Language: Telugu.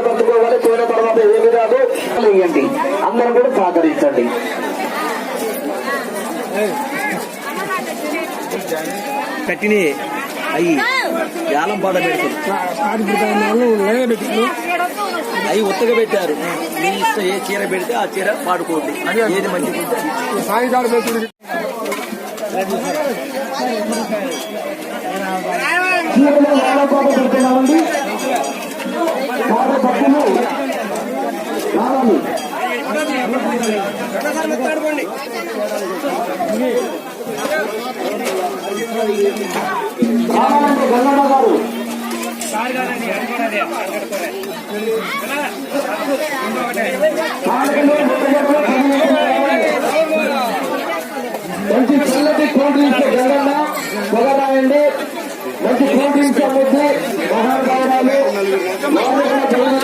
పట్టుకోవాలి. పోయిన తర్వాత ఏమి రాదు వేయండి. అందరూ కూడా సహకరించండి. కట్టిని అవి యాలం పాట పెడతారు, అవి ఉత్తగా పెట్టారు. మీ ఇష్టం ఏ చీర పెడితే ఆ చీర పాడుకోండి. ఏది మంచిది గంగమ్మ గారు మంచి చల్లటి కూల్ డ్రింక్స్ గంగమ్మ పొగరాయండి. మంచి కూల్ డ్రింక్స్ అమ్మింది మహానుభావురాలు.